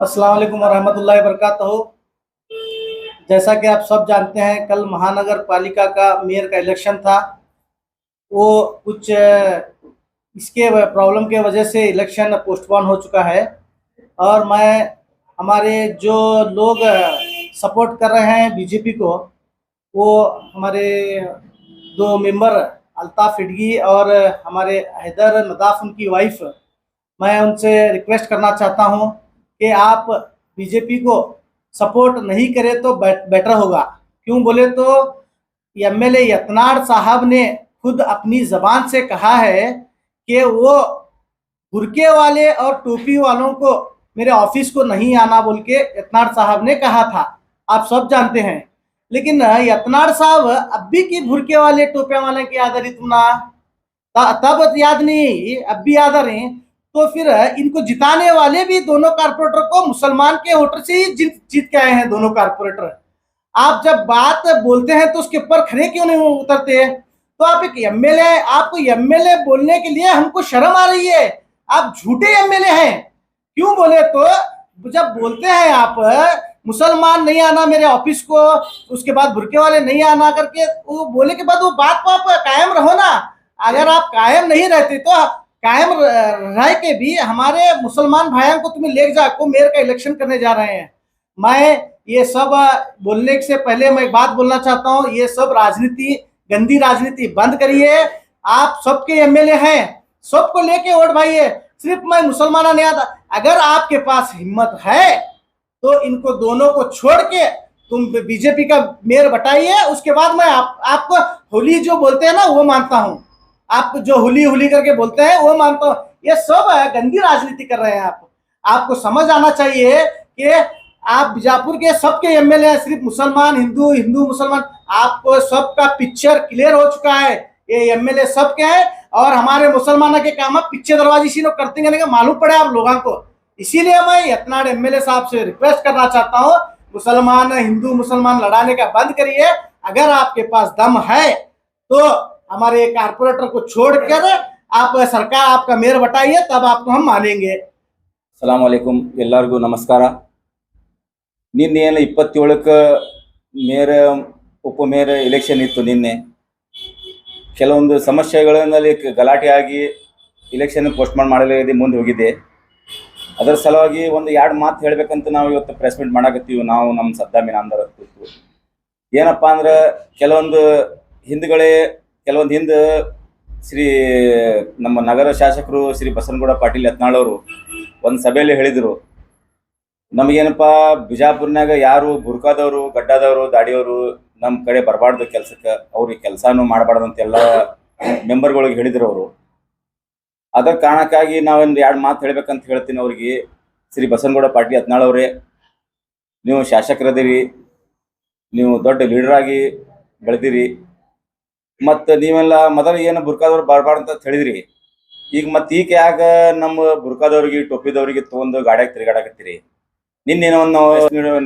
अस्सलाम वालेकुम वरहमतुल्लाहि वबरकातुहू। जैसा कि आप सब जानते हैं, कल महानगर पालिका का मेयर का इलेक्शन था। वो कुछ इसके प्रॉब्लम के वजह से इलेक्शन पोस्टपोन हो चुका है। और मैं हमारे जो लोग सपोर्ट कर रहे हैं बीजेपी को, वो हमारे दो मेंबर अल्ताफ़ हिडगी और हमारे हैदर नदाफ उनकी वाइफ, मैं उनसे रिक्वेस्ट करना चाहता हूं कि आप बीजेपी को सपोर्ट नहीं करें तो बेटर होगा। क्यों बोले तो एमएलए यतनाड़ साहब ने खुद अपनी ज़बान से कहा है कि वो बुरके वाले और टोपी वालों को मेरे ऑफिस को नहीं आना बोल के यतनाड़ साहब ने कहा था। आप सब जानते हैं। लेकिन यतनाड़ साहब अब भी की बुरके वाले टोपे वाले की याद रही तुमना, तब याद नहीं, अब भी याद आ रहे। तो फिर इनको जिताने वाले भी दोनों कारपोरेटर को मुसलमान के वोटर से ही जीत के आए हैं दोनों कारपोरेटर। आप जब बात बोलते हैं तो उसके ऊपर खड़े क्यों नहीं उतरते? तो आप एक एमएलए, आपको एमएलए बोलने के लिए हमको शर्म आ रही है। आप झूठे एमएलए हैं। क्यों बोले तो जब बोलते हैं आप मुसलमान नहीं आना मेरे ऑफिस को, उसके बाद बुरके वाले नहीं आना करके वो बोले के बाद वो बात को आप कायम रहो ना। अगर आप कायम नहीं रहते तो कायम रह के भी हमारे मुसलमान भाइयों को तुम्हें ले जाकर मेयर का इलेक्शन करने जा रहे हैं। मैं ये सब बोलने से पहले मैं एक बात बोलना चाहता हूँ, ये सब राजनीति, गंदी राजनीति बंद करिए। आप सबके एमएलए हैं, सबको लेके वोट भाइये। सिर्फ मैं मुसलमान नहीं आता। अगर आपके पास हिम्मत है तो इनको दोनों को छोड़ के तुम बीजेपी का मेयर बताइए। उसके बाद मैं आपको होली जो बोलते हैं ना वो मानता हूँ। आप जो हुली हुली करके बोलते हैं वो मानता हूँ। ये सब गंदी राजनीति कर रहे हैं आप। आपको समझ आना चाहिए कि आप बीजापुर के सबके एमएलए हैं, सिर्फ मुसलमान हिंदू, हिंदू मुसलमान, आपको सबका पिक्चर क्लियर हो चुका है। ये एमएलए सबके हैं और हमारे मुसलमानों के काम पीछे दरवाजे से लोग करते हैं, मालूम पड़े आप लोगों को। इसीलिए मैं यतनाड़ एमएलए साहब से रिक्वेस्ट करना चाहता हूँ, मुसलमान हिंदू मुसलमान लड़ाने का बंद करिए। अगर आपके पास दम है तो हमारे कारपोरेटर को छोड़कर आप सरकार आपका मेयर बताइए, तब आपको हम मानेंगे। ಸಲಾಂ ವಾಲೇಕುಂ, ಎಲ್ಲರಿಗೂ ನಮಸ್ಕಾರ. ನಿನ್ನೆ 27ಕ್ಕೆ ಮೇಯರ್ ಉಪಮೇಯರ್ ಎಲೆಕ್ಷನ್ ಇತ್ತು. ನಿನ್ನೆ ಕೆಲವೊಂದು ಸಮಸ್ಯೆಗಳಲ್ಲಿ ಗಲಾಟೆ ಆಗಿ ಇಲೆಕ್ಷನ್ ಪೋಸ್ಟ್ಪೋನ್ ಮಾಡಲಾಗಿದೆ, ಮುಂದೆ ಹೋಗಿದೆ. ಅದರ ಸಲುವಾಗಿ ಒಂದು ಎರಡು ಮಾತು ಹೇಳಬೇಕಂತ ನಾವು ಇವತ್ತು ಪ್ರೆಸ್ ಮೀಟ್ ಮಾಡಕತ್ತೀವಿ. ನಾವು ನಮ್ಮ ಸದ್ದಾಮಿನ ಅಂದರ ಏನಪ್ಪ ಅಂದ್ರೆ, ಕೆಲವೊಂದು ಹಿಂದೆ ಶ್ರೀ ನಮ್ಮ ನಗರ ಶಾಸಕರು ಶ್ರೀ ಬಸನಗೌಡ ಪಾಟೀಲ್ ಯತ್ನಾಳ್ ಅವರು ಒಂದು ಸಭೆಯಲ್ಲಿ ಹೇಳಿದರು, ನಮಗೇನಪ್ಪ ಬಿಜಾಪುರ್ನಾಗ ಯಾರು ಬುರ್ಕಾದವರು, ಗಡ್ಡಾದವರು, ದಾಡಿಯವರು ನಮ್ಮ ಕಡೆ ಬರಬಾರ್ದು ಕೆಲಸಕ್ಕೆ, ಅವ್ರಿಗೆ ಕೆಲಸನೂ ಮಾಡಬಾರ್ದಂತೆಲ್ಲ ಮೆಂಬರ್ಗಳಿಗೆ ಹೇಳಿದ್ರು ಅವರು. ಅದರ ಕಾರಣಕ್ಕಾಗಿ ನಾವೊಂದು ಎರಡು ಮಾತು ಹೇಳ್ಬೇಕಂತ ಹೇಳ್ತೀನಿ ಅವ್ರಿಗೆ. ಶ್ರೀ ಬಸನಗೌಡ ಪಾಟೀಲ್ ಯತ್ನಾಳ್ ಅವರೇ, ನೀವು ಶಾಸಕರದಿರಿ, ನೀವು ದೊಡ್ಡ ಲೀಡರ್ ಆಗಿ ಬೆಳೆದಿರಿ. ಮತ್ತು ನೀವೆಲ್ಲ ಮೊದಲು ಏನು ಬುರ್ಕಾದವ್ರು ಬರಬಾರ್ದು ಅಂತ ಹೇಳಿದ್ರಿ. ಈಗ ಈಗ ಯಾಕ ನಮ್ಮ ಬುರ್ಕಾದವ್ರಿಗೆ ಟೊಪ್ಪಿದವ್ರಿಗೆ ತೊಗೊಂಡು ಗಾಡಿಯಾಗ ತಿರುಗಾಡಕತ್ತೀರಿ? ನಿನ್ನೇನೋ ನಾವು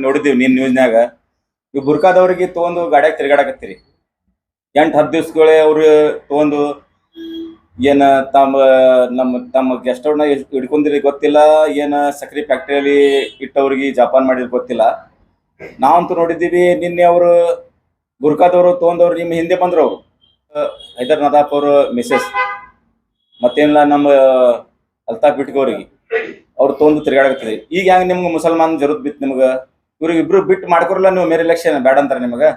ನೋಡಿದ್ದೀವಿ, ನಿನ್ನ ನ್ಯೂಸ್ನಾಗ ಈ ಬುರ್ಕಾದವ್ರಿಗೆ ತೊಗೊಂಡು ಗಾಡಿಯಾಗ ತಿರುಗಾಡಕತ್ತೀರಿ. 8-10 ದಿವ್ಸಗಳೇ ಅವ್ರು ತೊಗೊಂಡು ಏನು ತಮ್ಮ ಗೆಸ್ಟ್ ಅವ್ರನ್ನ ಹಿಡ್ಕೊಂಡಿರಿ ಗೊತ್ತಿಲ್ಲ, ಏನು ಸಕ್ರೆ ಫ್ಯಾಕ್ಟ್ರಿಯಲ್ಲಿ ಇಟ್ಟವ್ರಿಗೆ ಜಪಾನ್ ಮಾಡಿದ್ರು ಗೊತ್ತಿಲ್ಲ. ನಾವಂತೂ ನೋಡಿದ್ದೀವಿ. ನಿನ್ನೆ ಅವರು ಬುರ್ಕಾದವರು ತೊಗೊಂಡವ್ರು ನಿಮ್ಮ ಹಿಂದೆ ಬಂದ್ರು. ಅವರು ಹೈದರ್ ನದಾಫ್ ಅವರು ಮಿಸೆಸ್ ಮತ್ತೇನಿಲ್ಲ ನಮ್ಮ ಅಲ್ತಾಫ್ ಬಿಟ್ಗೋರಿಗೆ ಅವ್ರು ತೊಗೊಂಡು ತಿರುಗಾಡಕತ್ತೀರಿ. ಈಗ ಹೆಂಗೆ ನಿಮ್ಗೆ ಮುಸಲ್ಮಾನ್ ಜರುತ್ ಬಿತ್ತು ನಿಮ್ಗೆ? ಇವ್ರಿಗೆ ಇಬ್ರು ಬಿಟ್ಟು ಮಾಡ್ಕೊರಲ್ಲ ನೀವು ಮೇರ್ ಎಲೆಕ್ಷನ್. ಬ್ಯಾಡ ಅಂತಾರೆ ನಿಮಗೆ?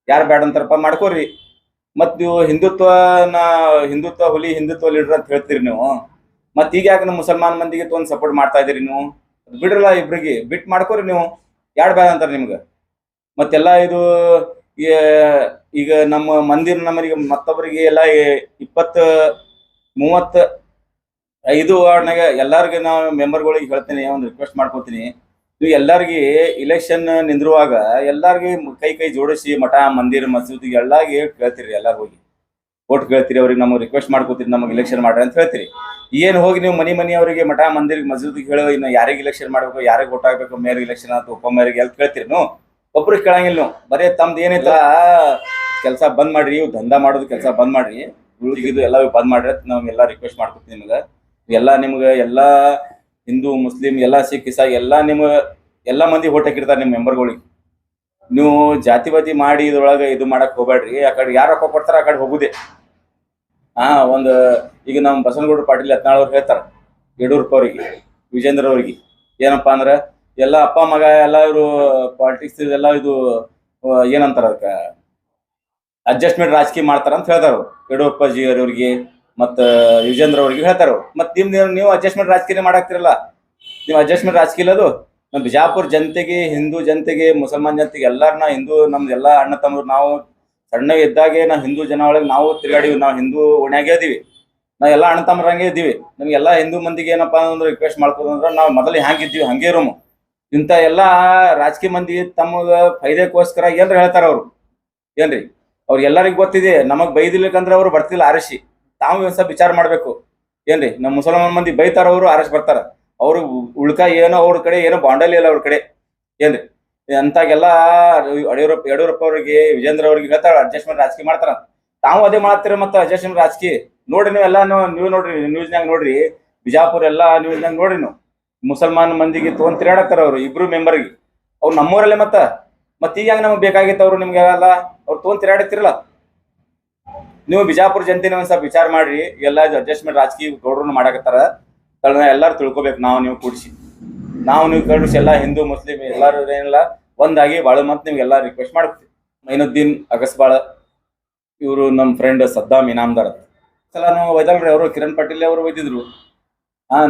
ಯಾರು ಬ್ಯಾಡ ಅಂತಾರಪ್ಪ? ಮಾಡ್ಕೋರಿ. ಮತ್ತು ನೀವು ಹಿಂದುತ್ವ ಹುಲಿ, ಹಿಂದುತ್ವ ಲೀಡರ್ ಅಂತ ಹೇಳ್ತೀರಿ ನೀವು. ಮತ್ತು ಈಗ ಯಾಕೆ ನಮ್ಮ ಮುಸಲ್ಮಾನ್ ಮಂದಿಗೆ ತೊಗೊಂಡು ಸಪೋರ್ಟ್ ಮಾಡ್ತಾ ಇದ್ದೀರಿ ನೀವು? ಬಿಡ್ರಲ್ಲ, ಇಬ್ರಿಗೆ ಬಿಟ್ಟು ಮಾಡ್ಕೋರಿ ನೀವು. ಯಾರು ಬ್ಯಾಡ ಅಂತಾರೆ ನಿಮ್ಗೆ? ಮತ್ತೆಲ್ಲ ಇದು ಈಗ ನಮ್ಮ ಮಂದಿರ ನಮ್ಮರಿಗೆ ಮತ್ತೊಬ್ಬರಿಗೆ ಎಲ್ಲ 20-35 ವಾರ್ಡ್ನಾಗ ಎಲ್ಲರಿಗೆ ನಾವು ಮೆಂಬರ್ಗಳಿಗೆ ಹೇಳ್ತೀನಿ, ಒಂದು ರಿಕ್ವೆಸ್ಟ್ ಮಾಡ್ಕೋತೀನಿ. ನೀವು ಎಲ್ಲರಿಗೆ ಇಲೆಕ್ಷನ್ ನಿಂದಿರುವಾಗ ಎಲ್ಲರಿಗೆ ಕೈ ಜೋಡಿಸಿ ಮಠ ಮಂದಿರ ಮಸೂದಿಗೆ ಎಲ್ಲಾಗಿ ಕೇಳ್ತೀರಿ. ಎಲ್ಲಾರು ಹೋಗಿ ಓಟ್ ಕೇಳ್ತೀರಿ, ಅವ್ರಿಗೆ ನಮಗೆ ರಿಕ್ವೆಸ್ಟ್ ಮಾಡ್ಕೋತೀರಿ, ನಮಗೆ ಇಲೆಕ್ಷನ್ ಮಾಡ್ರಿ ಅಂತ ಹೇಳ್ತೀರಿ. ಏನು ಹೋಗಿ ನೀವು ಮನಿ ಅವರಿಗೆ ಮಠ ಮಂದಿರಿಗೆ ಮಸೂದಿಗೆ ಹೇಳೋ, ಇನ್ನು ಯಾರಿಗೆ ಇಲೆಕ್ಷನ್ ಮಾಡಬೇಕು, ಯಾರಿಗೆ ಓಟ್ ಹಾಕಬೇಕು, ಮೇಯರ್ ಇಲೆಕ್ಷನ್ ಅಥವಾ ಉಪಮೇಯರ್ಗೆ ಎಲ್ಲಿ ಕೇಳ್ತೀರಿ? ನೀವು ಒಬ್ರಿಗೆ ಕೇಳಂಗಿಲ್ಲ. ನೀವು ಬರೀ ತಮ್ದು ಏನೈತ ಕೆಲಸ ಬಂದ್ ಮಾಡ್ರಿ, ದಂಧ ಮಾಡೋದು ಕೆಲಸ ಬಂದ್ ಮಾಡ್ರಿ, ಉಳಿದಿದ್ದು ಎಲ್ಲ ಬಂದ್ ಮಾಡ್ರಿ ಅಂತ ನಾವೆಲ್ಲ ರಿಕ್ವೆಸ್ಟ್ ಮಾಡ್ಕೊತೀವಿ. ನಿಮ್ಗೆ ಎಲ್ಲ ಹಿಂದೂ ಮುಸ್ಲಿಂ ಎಲ್ಲ ಸಿಖ್ ಇಸಾಯಿ ಎಲ್ಲ ಎಲ್ಲ ಮಂದಿ ಓಟ್ ಹಾಕಿರ್ತಾರೆ ನಿಮ್ಮ ಮೆಂಬರ್ಗಳಿಗೆ. ನೀವು ಜಾತಿವಾದಿ ಮಾಡಿ ಇದ್ರೊಳಗೆ ಇದು ಮಾಡಕ್ ಹೋಗ್ಬೇಡ್ರಿ. ಆ ಕಡೆ ಯಾರು ರೊಕ್ಕ ಕೊಡ್ತಾರ ಆ ಕಡೆ ಹೋಗುದೇ. ಒಂದು ಈಗ ನಮ್ಮ ಬಸನಗೌಡ ಪಾಟೀಲ್ ಯತ್ನಾಳ್ ಅವ್ರು ಹೇಳ್ತಾರ ಯಡಿಯೂರಪ್ಪ ಅವರಿಗೆ, ವಿಜೇಂದ್ರ ಅವ್ರಿಗೆ ಏನಪ್ಪಾ ಅಂದ್ರೆ ಎಲ್ಲ ಅಪ್ಪ ಮಗ ಎಲ್ಲ ಇವರು ಪಾಲಿಟಿಕ್ಸ್ ಇದೆಲ್ಲ ಇದು ಏನಂತಾರ ಅದಕ್ಕೆ ಅಡ್ಜಸ್ಟ್ಮೆಂಟ್ ರಾಜಕೀಯ ಮಾಡ್ತಾರ ಅಂತ ಹೇಳ್ತಾರ ಯಡಿಯೂರಪ್ಪ ಜಿ ಅವ್ರಿಗೆ ಮತ್ತ ವಿಜೇಂದ್ರ ಅವ್ರಿಗೆ ಹೇಳ್ತಾರ. ಮತ್ ನೀವು ಅಡ್ಜಸ್ಟ್ಮೆಂಟ್ ರಾಜಕೀಯ ಮಾಡಾಕ್ತಿರಲ್ಲ, ನೀವು ಅಡ್ಜಸ್ಟ್ಮೆಂಟ್ ರಾಜಕೀಯ ಅದು ನಮ್ಮ ಬಿಜಾಪುರ ಜನತೆಗೆ, ಹಿಂದೂ ಜನತೆಗೆ, ಮುಸಲ್ಮಾನ್ ಜನತೆಗೆ ಎಲ್ಲಾರನ್ನ ಹಿಂದೂ ನಮ್ದೆಲ್ಲ ಅಣ್ಣ ತಮ್ಮರು. ನಾವು ಸಣ್ಣ ಇದ್ದಾಗೆ ನಾವು ಹಿಂದೂ ಜನ ಒಳಗೆ ನಾವು ತಿರುಗಾಡಿವಿ. ನಾವು ಹಿಂದೂ ಓಣ್ಯಾಗೆ ಇದೀವಿ, ನಾವೆಲ್ಲ ಅಣ್ಣ ತಮ್ಮರಂಗೆ ಇದೀವಿ. ನಮ್ಗೆಲ್ಲ ಹಿಂದೂ ಮಂದಿಗೆ ಏನಪ್ಪಾ ಅಂದ್ರೆ ರಿಕ್ವೆಸ್ಟ್ ಮಾಡ್ಕೋದಂದ್ರೆ ನಾವು ಮೊದಲು ಹ್ಯಾಂಗಿದ್ದೀವಿ ಹಂಗೆ ಇರೋಮು. ಇಂಥ ಎಲ್ಲಾ ರಾಜಕೀಯ ಮಂದಿ ತಮ್ಮ ಫೈದೆಗೋಸ್ಕರ ಏನ್ರ ಹೇಳ್ತಾರ ಅವ್ರು. ಏನ್ರಿ ಅವ್ರಿಗೆಲ್ಲರಿಗೂ ಗೊತ್ತಿದೆ ನಮಗ್ ಬೈದಿರ್ಬೇಕಂದ್ರೆ ಅವ್ರು ಬರ್ತಿಲ್ಲ ಆರಿಸಿ. ತಾವು ಒಂದ್ ಸ್ವಲ್ಪ ವಿಚಾರ ಮಾಡ್ಬೇಕು. ಏನ್ರಿ ನಮ್ಮ ಮುಸಲ್ಮಾನ್ ಮಂದಿ ಬೈತಾರ, ಅವರು ಆರಿಸಿ ಬರ್ತಾರ. ಅವ್ರು ಉಳ್ಕ ಏನೋ ಅವ್ರ ಕಡೆ ಏನೋ ಬಾಂಡಲಿ ಇಲ್ಲ ಅವ್ರ ಕಡೆ. ಏನ್ರಿ ಅಂತಾಗೆಲ್ಲ ಯಡಿಯೂರಪ್ಪ ಅವರಿಗೆ, ವಿಜೇಂದ್ರ ಅವ್ರಿಗೆ ಹೇಳ್ತಾರ ಅಡ್ಜಸ್ಟ್ಮೆಂಟ್ ರಾಜಕೀಯ ಮಾಡ್ತಾರ. ತಾವು ಅದೇ ಮಾಡ್ತೀರ ಮತ್ತೆ ಅಡ್ಜಸ್ಟ್ಮೆಂಟ್ ರಾಜಕೀಯ. ನೋಡ್ರಿ ನೀವೆಲ್ಲ ನೀವು ನೋಡ್ರಿ ನ್ಯೂಸ್ನಾಗ ನೋಡ್ರಿ, ಬಿಜಾಪುರ ಎಲ್ಲಾ ನ್ಯೂಸ್ನಾಗ ನೋಡ್ರಿ ನೀವು. ಮುಸಲ್ಮಾನ್ ಮಂದಿಗೆ ತೊಗೊಂಡ್ ತಿರುಗಾಡತ್ತಾರ ಅವ್ರು ಇಬ್ರು ಮೆಂಬರ್ಗೆ. ಅವ್ರು ನಮ್ಮೂರಲ್ಲೇ ಮತ್ತ ಈಗ ನಮ್ಗೆ ಬೇಕಾಗಿತ್ತು ಅವ್ರು ನಿಮ್ಗೆ ಎಲ್ಲ ಅವ್ರು ತೊಗೊಂಡ್ ತಿರುಗಾಡತ್ತಿರಲ್ಲ. ನೀವು ಬಿಜಾಪುರ ಜನತೆನ ಒಂದ್ ಸ್ವಲ್ಪ ವಿಚಾರ ಮಾಡ್ರಿ. ಎಲ್ಲ ಅಡ್ಜಸ್ಟ್ಮೆಂಟ್ ರಾಜಕೀಯ ಗೌಡ್ರನ್ನ ಮಾಡಾಕತ್ತಾರ. ಎಲ್ಲಾರು ತಿಳ್ಕೊಬೇಕು. ನೀವು ಕೂಡಿಸಿ ನೀವು ಕಳಿಸಿ ಎಲ್ಲ ಹಿಂದೂ ಮುಸ್ಲಿಂ ಎಲ್ಲಾರು ಏನಿಲ್ಲ ಒಂದಾಗಿ ಬಾಳ ಮತ್ ನಿಮ್ಗೆಲ್ಲ ರಿಕ್ವೆಸ್ಟ್ ಮಾಡ್ತೀವಿ. ಮೈನುದ್ದೀನ್ ಅಗಸ್ಬಾಳ ಇವರು ನಮ್ಮ ಫ್ರೆಂಡ್ ಸದ್ದಾಮ್ ಇನಾಮ್ದಾರ್ ಸಲ ನಾವು ಒಯ್ದಲ್ರಿ. ಅವರು ಕಿರಣ್ ಪಾಟೀಲ್ ಅವರು ಒಯ್ದಿದ್ರು.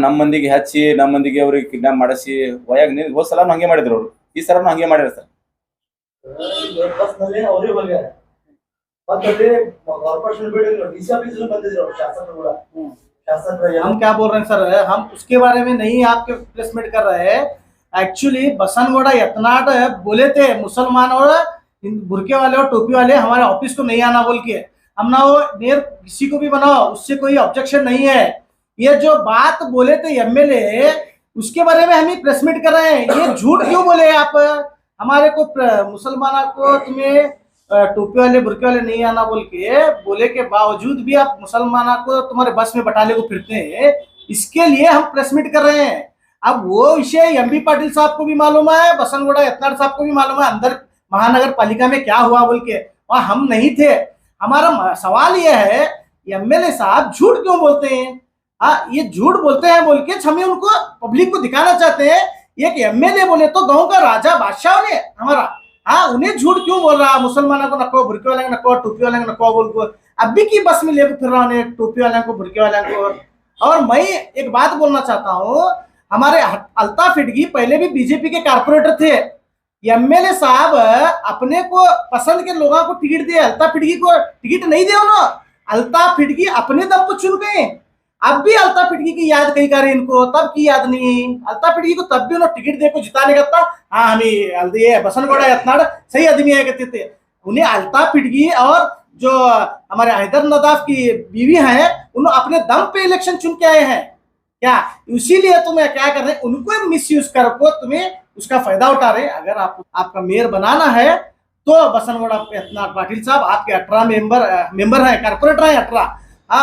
ನಮ್ಮ ಮಂದಿಗೆ ಹಚ್ಚಿ ನಮ್ಮ ಮಂದಿಗೆ ಅವ್ರಿಗೆ ಕಿಡ್ನಾಪ್ ಮಾಡಿಸಿ ವಯಾಗ ಹೋದ್ ಸಲಾನು ಹಂಗೆ ಮಾಡಿದ್ರು ಅವರು. ಈ ಸಲನು ಹಂಗೆ ಮಾಡ್ಯಾರ ಸರ್. हम क्या बोल रहे हैं सर, हम उसके बारे में नहीं आपके प्लेसमेंट कर रहे हैं. एक्चुअली बसनगोड़ा यतनाट बोले थे मुसलमान और बुरके वाले और टोपी वाले हमारे ऑफिस को नहीं आना बोल के. हम ना वो देर किसी को भी बनाओ, उससे कोई ऑब्जेक्शन नहीं है. ये जो बात बोले थे एमएलए, उसके बारे में हम ही प्रेस मीट कर रहे हैं. ये झूठ क्यों बोले आप हमारे को, मुसलमानों को तुम्हें टोपी वाले बुरके वाले नहीं आना बोले के बावजूद भी आप मुसलमानों को तुम्हारे बस में बटाले को फिरते हैं. इसके लिए हम प्रेस मीट कर रहे हैं. अब वो विषय एमबी पाटिल साहब को भी मालूम है, बसनगोड़ा यत्नाड़ साहब को भी मालूम है अंदर महानगर पालिका में क्या हुआ बोल के. वहां हम नहीं थे. हमारा सवाल यह है एमएलए साहब झूठ क्यों बोलते हैं. ये झूठ बोलते हैं बोल के हमें उनको पब्लिक को दिखाना चाहते हैं. एक एमएलए बोले तो गांव का राजा बादशाह ने हमारा, उन्हें झूठ क्यों बोल रहा. मुसलमानों को नको, बुरके वाले को नको, टोपी वाले को नको बोल को अभी की बस में लेकर फिर रहा हूं टोपी वाले को, बुरके वाले को. और मैं एक बात बोलना चाहता हूँ, हमारे अल्ताफ हिडगी पहले भी बीजेपी के कारपोरेटर थे. एमएलए साहब अपने को पसंद के लोगों को टिकट दिए, अल्ताफ हिडगी को टिकट नहीं दिया उन्होंने. अल्ताफ हिडगी अपने दम पर चुन गए. अब भी अल्ताफ हिडगी की याद कहीं कर इनको, तब की याद नहीं. अल्ताफ हिडगी को तब भी उन्होंने टिकट दे को जिताने का था. हमें बसनगोड़ा यत्नाड़ सही आदमी है कहते थे. उन्हें अल्ताफ हिडगी और जो हमारे हैदर नदाफ की बीवी हैं, उन्होंने अपने दम पे इलेक्शन चुन के आए हैं क्या. इसीलिए तुम्हें क्या कर रहे, उनको मिस यूज कर को तुम्हें उसका फायदा उठा रहे. अगर आपका मेयर बनाना है तो बसनगोड़ा यत्नाड़ पाटिल साहब आपके 18 मेंबर हैं, कारपोरेटर हैं 18.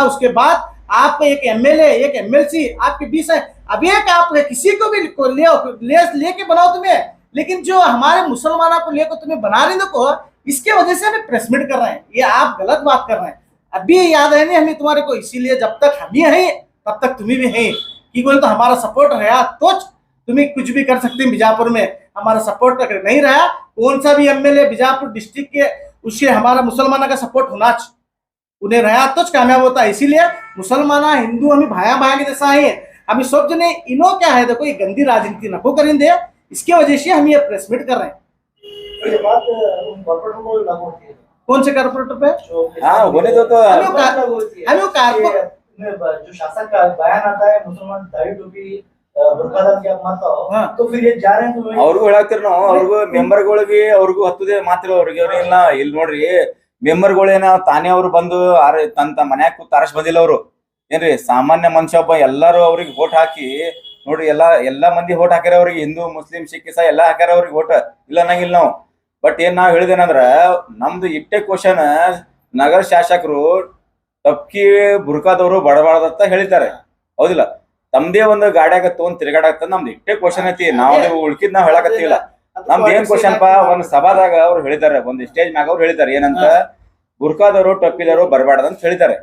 उसके बाद आप एक एमएलए, एक एमएलसी आपके 20 है. अब एक आप किसी को भी लेके बनाओ तुम्हें, लेकिन जो हमारे मुसलमानों को लेकर तुम्हें बना रहे को, इसके वजह से हमें प्रेस मीट कर रहे हैं. ये आप गलत बात कर रहे हैं. अभी याद है नहीं हमें तुम्हारे को, इसीलिए जब तक हम ही हैं तब तक तुम्हें भी हैं कि बोले तो हमारा सपोर्ट रहा तो तुम्हें कुछ भी कर सकते हैं. बीजापुर में हमारा सपोर्ट अगर नहीं रहा, कौन सा भी एमएलए बीजापुर डिस्ट्रिक्ट के, उससे हमारा मुसलमानों का सपोर्ट होना उन्हें रहा तो कामयाब होता है. इसीलिए मुसलमान हिंदू हमें भाया के जैसा है. हमें सब जने इनो क्या है देखो, ये गंदी राजनीति नको करेंगे. इसकी वजह से हम ये प्रेस मीट कर रहे हैं. ये बात कौन से कारपोरेटर पे होने दो. तो हमें जो शासन का बयान आता है मुसलमान दाढ़ी टोपी बुर्कादार की आप मानता हो, तो फिर ये जा रहे हैं. तो ಅವ್ರಿಗೂ ಹೇಳಾಕ್ತಿರ್ ನಾವು, ಅವ್ರಿಗೂ ಮೆಂಬರ್ಗಳಿಗೆ ಅವ್ರಿಗೂ ಹತ್ತುದೇ ಮಾತ್ರ ಅವ್ರಿಗೆ. ಅವ್ರಿಗೆಲ್ಲ ಇಲ್ಲಿ ನೋಡ್ರಿ ಮೆಂಬರ್ಗಳೇನ ತಾನೇ ಅವ್ರು ಬಂದು ತನ್ನ ಮನ್ಯಾಗ ಕೂತ್ ಅರಸ್ ಬಂದಿಲ್ಲ ಅವ್ರು. ಏನ್ರಿ ಸಾಮಾನ್ಯ ಮನುಷ್ಯ ಒಬ್ಬ ಎಲ್ಲಾರು ಅವ್ರಿಗೆ ವೋಟ್ ಹಾಕಿ ನೋಡ್ರಿ. ಎಲ್ಲಾ ಮಂದಿ ವೋಟ್ ಹಾಕ್ಯಾರ ಅವ್ರಿಗೆ, ಹಿಂದೂ ಮುಸ್ಲಿಂ ಸಿಖ್ ಇಸಾಯಿ ಎಲ್ಲಾ ಹಾಕ್ಯಾರ ಅವ್ರಿಗೆ ವೋಟ್. ಇಲ್ಲ ಅನ್ನಂಗಿಲ್ಲ ನಾವು. ಬಟ್ ಏನ್ ನಾವ್ ಹೇಳಿದೇನಂದ್ರ, ನಮ್ದು ಇಟ್ಟೆ ಕ್ವಶನ್ ನಗರ ಶಾಸಕರು ತಪ್ಕಿ ಬುರ್ಕಾದವರು ಬಡಬಾರ್ದಂತ ಹೇಳಿದ್ದಾರೆ. ಹೌದಿಲ್ಲ. ತಮ್ದೇ ಒಂದು ಗಾಡ್ಯಾಗ ತೊಗೊಂಡ್ ತಿರ್ಗಾಡತ್ತ ನಮ್ದು ಇಷ್ಟೇ ಕ್ವಶನ್ ಐತಿ. ನಾವ್ ಉಳ್ಕಿದ್ ನಾವ್ ಹೇಳಕತ್ತಿಲ್ಲ. ನಮ್ದು ಏನ್ ಕ್ವಶನ್ ಪಾ, ಒಂದ್ ಸಭಾದಾಗ ಅವ್ರು ಹೇಳಿದಾರೆ, ಒಂದ್ ಸ್ಟೇಜ್ ಮ್ಯಾಗ ಅವ್ರು ಹೇಳಿದಾರೆ ಏನಂತ, ಬುರ್ಕಾದವರು ಟೊಪ್ಪಿದವರು ಬರಬಾರ್ದು ಅಂತ ಹೇಳಿದಾರೆ.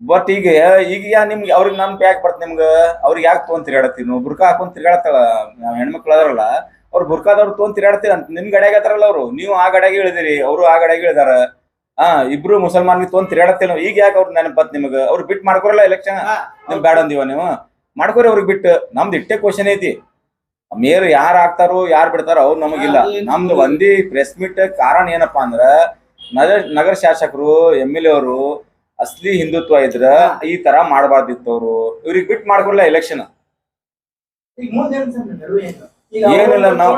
ಬಟ್ ಈಗ ನಿಮ್ಗೆ ಅವ್ರಿಗೆ ನನ್ ಯಾಕೆ ಬರ್ತ ನಿಮ್ಗ, ಅವ್ರಿಗೆ ಯಾಕೆ ತೊಗೊಂಡ್ ತಿರ್ಗಾಡತ್ತೀವಿ ನೀವು? ಬುರ್ಕಾ ಹಾಕೊಂಡ್ ತಿರ್ಗಾಡತ್ತಾಳ ಹೆಣ್ಮಕ್ಳು ಅದಾರಲ್ಲ, ಅವ್ರು ಬುರ್ಕಾದವ್ರು ತೊಗೊಂಡ್ ತಿರ್ಗಾಡ್ತೀರ ಅಂತ ನಿಮ್ ಗಡ್ಯಾಗ ಅದಾರಲ್ಲ ಅವ್ರು, ನೀವು ಆ ಗಡ್ಯಾಗ ಇಳಿದಿರಿ, ಅವರು ಆ ಗಡ್ಯಾಗ ಇಳಿದಾರ. ಇಬ್ರು ಮುಸಲ್ಮಾನ್ಗೆ ತೊಗೊಂಡ್ ತಿರ್ಗಾಡತ್ತೇವ್ ನಾವು. ಈಗ ಯಾಕೆ ಅವ್ರು ನೆನಪತ್ ನಿಮ್ಗ? ಅವ್ರು ಬಿಟ್ಟು ಮಾಡ್ಕೊರಲ್ಲ ಎಲೆಕ್ಷನ್, ನಿಮ್ ಬೇಡ ಅಂದಿವ ನೀವು ಮಾಡ್ಕೋರಿ ಅವ್ರಿಗೆ ಬಿಟ್ಟು. ನಮ್ದು ಇಷ್ಟೇ ಕ್ವಶನ್ ಐತಿ. ಮೇಯರ್ ಯಾರು ಆಗ್ತಾರೋ ಯಾರು ಬಿಡ್ತಾರೋ ಅವ್ರು ನಮಗಿಲ್ಲ. ನಮ್ದು ಒಂದೇ ಪ್ರೆಸ್ ಮೀಟ್ ಕಾರಣ ಏನಪ್ಪಾ ಅಂದ್ರ, ನಗರ ಶಾಸಕರು MLA ಅವರು ಅಸ್ಲಿ ಹಿಂದುತ್ವ ಇದ್ರ ಈ ತರ ಮಾಡಬಾರ್ದಿತ್ತು. ಅವ್ರು ಇವ್ರಿಗೆ ಬಿಟ್ಟು ಮಾಡ್ಕೊಲ್ಲ ಎಲೆಕ್ಷನ್. ಏನಿಲ್ಲ ನಾವು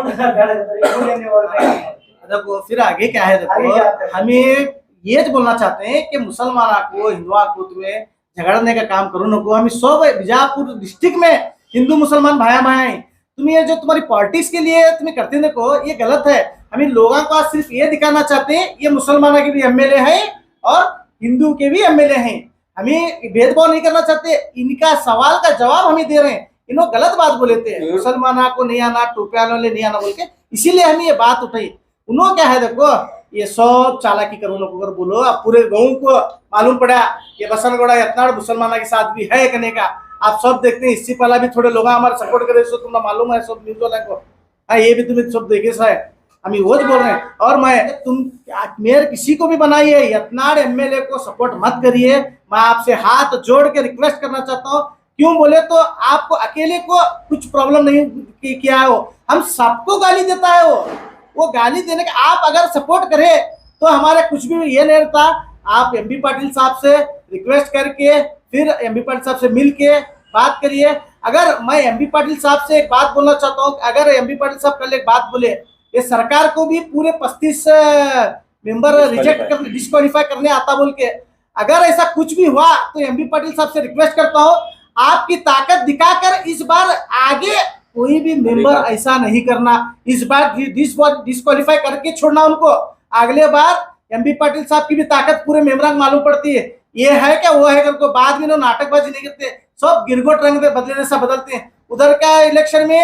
देखो फिर आगे क्या है, देखो हमें ये बोलना चाहते हैं कि मुसलमान को हिंदुआ को तुम्हें झगड़ने का काम करो नको। हम सब बीजापुर डिस्ट्रिक्ट में हिंदू मुसलमान भाया भाई, तुम ये जो तुम्हारी पॉलिटिक्स के लिए तुम्हें करते देखो, ये गलत है। हम इन लोगों को सिर्फ ये दिखाना चाहते हैं ये मुसलमानों के भी MLA हैं और हिंदू के भी MLA हैं। हमें भेदभाव नहीं करना चाहते। इनका सवाल का जवाब हमें दे रहे हैं। इन्होंने गलत बात बोले थे, मुसलमान को नहीं आना, टोपिया वाले नहीं आना बोल के, इसीलिए हम ये बात उठाई। उन्होंने क्या है, देखो ये सब चालाकी करो लोगों को बोलो। अब पूरे गांव को मालूम पड़ा ये बसनगौड़ा यत्नाड़ मुसलमाना के साथ भी है करने का। आप सब देखते हैं, इससे पहला भी थोड़े लोग हमारे सपोर्ट करे, सो तुम्हें मालूम है सब न्यूज वाला को। ये भी तुम्हें सब देखे है, हम वो बोल रहे हैं। और तुम मेयर किसी को भी बनाइए, यत्नाड़ MLA को सपोर्ट मत करिए। मैं आपसे हाथ जोड़ के रिक्वेस्ट करना चाहता हूँ। क्यों बोले तो आपको अकेले को कुछ प्रॉब्लम नहीं किया है, हम सबको गाली देता है। वो गाली देने का आप अगर सपोर्ट करें तो हमारे कुछ भी ये नहीं रहता। आप MB पाटिल साहब से रिक्वेस्ट करके फिर MB पाटिल साहब से मिल के बात करिए। अगर मैं MB पाटिल साहब से एक बात बोलना चाहता हूँ, अगर MB पाटिल साहब कल एक बात बोले, ये सरकार को भी पूरे 35 मेंबर रिजेक्ट कर डिस्क्वालीफाई करने आता बोल के, अगर ऐसा कुछ भी हुआ तो MB पाटिल साहब से रिक्वेस्ट करता हूँ आपकी ताकत दिखाकर इस बार आगे कोई भी मेंबर ऐसा नहीं करना। इस बार डिस्क्वालीफाई करके छोड़ना उनको। अगले बार MB पाटिल साहब की भी ताकत पूरे मेंबरां को मालूम पड़ती है, ये है क्या वो है करके। बाद में नाटकबाजी नहीं करते, सब गिरगोट रंग में बदले जैसा बदलते हैं। उधर का इलेक्शन में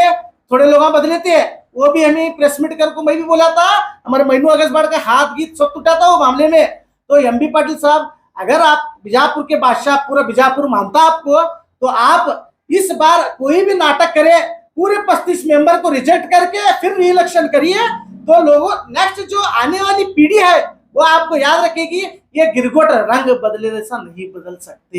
थोड़े लोग बदले थे, वो भी हमें प्रेस मीट करके मैं भी बोला था, हमारे महीनों अगस्त बढ़ का हाथ गीत सब टूटा था वो मामले में। तो MB पाटिल साहब अगर आप बीजापुर के बादशाह, पूरा बीजापुर मानता आपको, तो आप इस बार कोई भी नाटक करें, पूरे 35 मेंबर को रिजेक्ट करके फिर री-इलेक्शन करिए। तो लोगों नेक्स्ट जो आने वाली पीढ़ी है वो आपको याद रखेगी, ये गिरगोट रंग बदले जैसा नहीं बदल सकते।